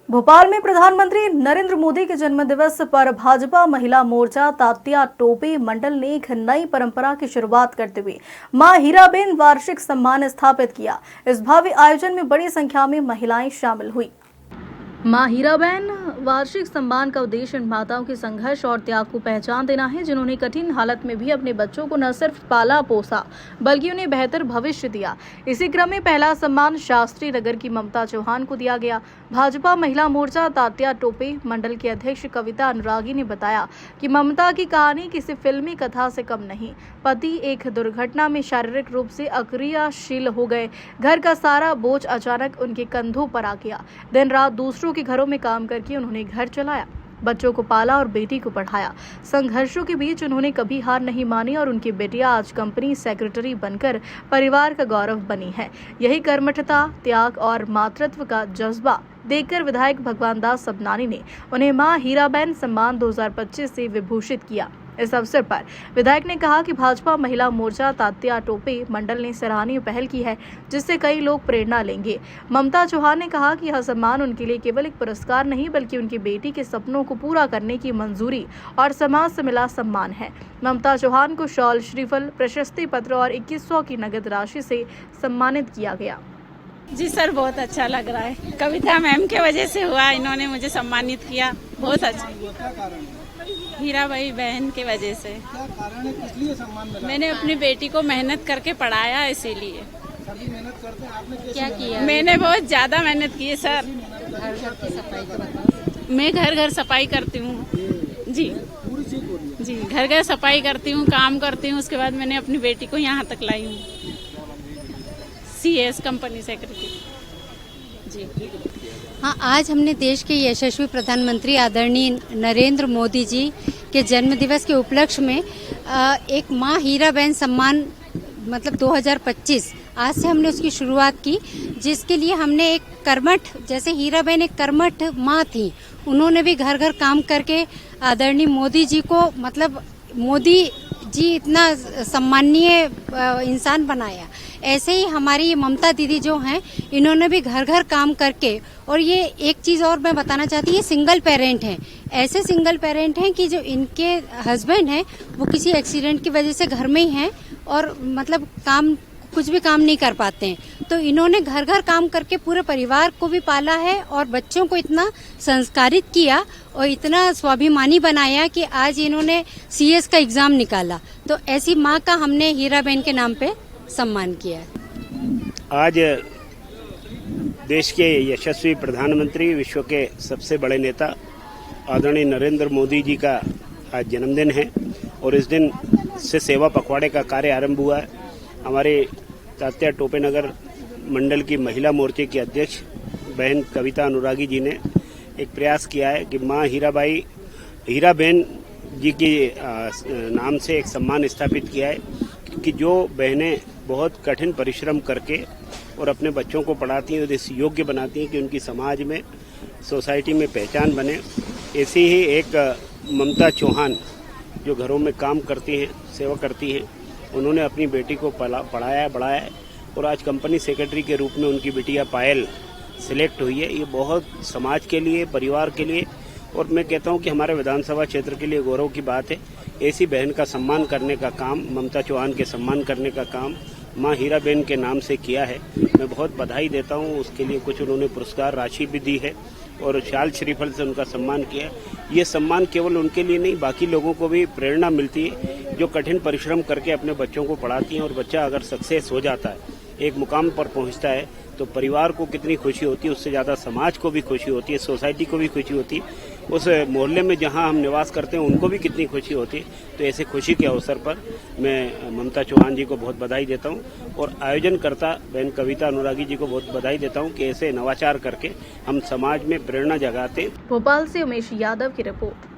भोपाल में प्रधानमंत्री नरेंद्र मोदी के जन्मदिवस पर भाजपा महिला मोर्चा तात्या टोपे मंडल ने एक नई परंपरा की शुरुआत करते हुए मां हीराबेन वार्षिक सम्मान स्थापित किया। इस भव्य आयोजन में बड़ी संख्या में महिलाएं शामिल हुई। मां हीराबेन वार्षिक सम्मान का उद्देश्य उन माताओं के संघर्ष और त्याग को पहचान देना है, जिन्होंने कठिन हालत में भी अपने बच्चों को न सिर्फ पाला पोसा बल्कि उन्हें बेहतर भविष्य दिया। इसी क्रम में पहला सम्मान शास्त्री नगर की ममता चौहान को दिया गया। भाजपा महिला मोर्चा तात्या टोपे मंडल की अध्यक्ष कविता अनुरागी ने बताया कि ममता की कहानी किसी फिल्मी कथा से कम नहीं। पति एक दुर्घटना में शारीरिक रूप से अक्रियाशील हो गए। घर का सारा बोझ अचानक उनके कंधों पर आ गया। दिन रात दूसरों के घरों में काम करके उन्होंने घर चलाया, बच्चों को पाला और बेटी को पढ़ाया। संघर्षों के बीच उन्होंने कभी हार नहीं मानी और उनकी बेटियां आज कंपनी सेक्रेटरी बनकर परिवार का गौरव बनी है। यही कर्मठता, त्याग और मातृत्व का जज्बा देखकर विधायक भगवान दास सबनानी ने उन्हें मां हीराबेन सम्मान 2025 से विभूषित किया। इस अवसर पर विधायक ने कहा कि भाजपा महिला मोर्चा तात्या टोपे मंडल ने सराहनीय पहल की है, जिससे कई लोग प्रेरणा लेंगे। ममता चौहान ने कहा कि यह सम्मान उनके लिए केवल एक पुरस्कार नहीं बल्कि उनकी बेटी के सपनों को पूरा करने की मंजूरी और समाज से मिला सम्मान है। ममता चौहान को शॉल, श्रीफल, प्रशस्ति पत्र और 2100 की नगद राशि से सम्मानित किया गया। जी सर, बहुत अच्छा लग रहा है। कविता मैम के वजह से हुआ, इन्होंने मुझे सम्मानित किया, बहुत अच्छा। हीराबाई बहन के वजह से। क्या कारण है, किस लिए सम्मान मिला? मैंने अपनी बेटी को मेहनत करके पढ़ाया, इसीलिए। सभी मेहनत करते हैं, आपने क्या किया? मैंने बहुत ज्यादा मेहनत की है सर। मैं घर घर सफाई करती हूँ जी। पूरी सीख हो रही है जी, घर घर सफाई करती हूँ, काम करती हूँ। उसके बाद मैंने अपनी बेटी को यहाँ तक लाई हूँ, CS कंपनी सेक्रेटरी जी। हाँ, आज हमने देश के यशस्वी प्रधानमंत्री आदरणीय नरेंद्र मोदी जी के जन्मदिवस के उपलक्ष्य में एक मां हीराबेन सम्मान मतलब 2025 आज से हमने उसकी शुरुआत की, जिसके लिए हमने एक कर्मठ, जैसे हीराबेन एक कर्मठ मां थी, उन्होंने भी घर घर काम करके आदरणीय मोदी जी को मतलब मोदी जी इतना सम्माननीय इंसान बनाया। ऐसे ही हमारी ये ममता दीदी जो हैं, इन्होंने भी घर घर काम करके, और ये एक चीज़ और मैं बताना चाहती हूँ, ये सिंगल पेरेंट हैं। ऐसे सिंगल पेरेंट हैं कि जो इनके हस्बैंड हैं वो किसी एक्सीडेंट की वजह से घर में ही हैं और मतलब कुछ भी काम नहीं कर पाते हैं। तो इन्होंने घर घर काम करके पूरे परिवार को भी पाला है और बच्चों को इतना संस्कारित किया और इतना स्वाभिमानी बनाया कि आज इन्होंने CS का एग्जाम निकाला। तो ऐसी माँ का हमने हीराबेन के नाम पे सम्मान किया है। आज देश के यशस्वी प्रधानमंत्री, विश्व के सबसे बड़े नेता आदरणीय नरेंद्र मोदी जी का आज जन्मदिन है और इस दिन से सेवा पखवाड़े का कार्य आरंभ हुआ है। हमारे तात्या टोपे नगर मंडल की महिला मोर्चे की अध्यक्ष बहन कविता अनुरागी जी ने एक प्रयास किया है कि मां हीराबेन जी के नाम से एक सम्मान स्थापित किया है कि जो बहनें बहुत कठिन परिश्रम करके और अपने बच्चों को पढ़ाती हैं और इस योग्य बनाती हैं कि उनकी समाज में, सोसाइटी में पहचान बने। ऐसी ही एक ममता चौहान जो घरों में काम करती हैं, सेवा करती हैं, उन्होंने अपनी बेटी को पढ़ाया, बढ़ाया है और आज कंपनी सेक्रेटरी के रूप में उनकी बेटिया पायल सिलेक्ट हुई है। ये बहुत समाज के लिए, परिवार के लिए और मैं कहता हूँ कि हमारे विधानसभा क्षेत्र के लिए गौरव की बात है। ऐसी बहन का सम्मान करने का काम, ममता चौहान के सम्मान करने का काम मां हीराबेन के नाम से किया है। मैं बहुत बधाई देता हूँ। उसके लिए कुछ उन्होंने पुरस्कार राशि भी दी है और शाल श्रीफल से उनका सम्मान किया। ये सम्मान केवल उनके लिए नहीं, बाकी लोगों को भी प्रेरणा मिलती है जो कठिन परिश्रम करके अपने बच्चों को पढ़ाती हैं और बच्चा अगर सक्सेस हो जाता है, एक मुकाम पर पहुंचता है, तो परिवार को कितनी खुशी होती है, उससे ज़्यादा समाज को भी खुशी होती है, सोसाइटी को भी खुशी होती है, उस मोहल्ले में जहां हम निवास करते हैं उनको भी कितनी खुशी होती है। तो ऐसे खुशी के अवसर पर मैं ममता चौहान जी को बहुत बधाई देता हूं और आयोजनकर्ता बहन कविता अनुरागी जी को बहुत बधाई देता हूं कि ऐसे नवाचार करके हम समाज में प्रेरणा जगाते। भोपाल से उमेश यादव की रिपोर्ट।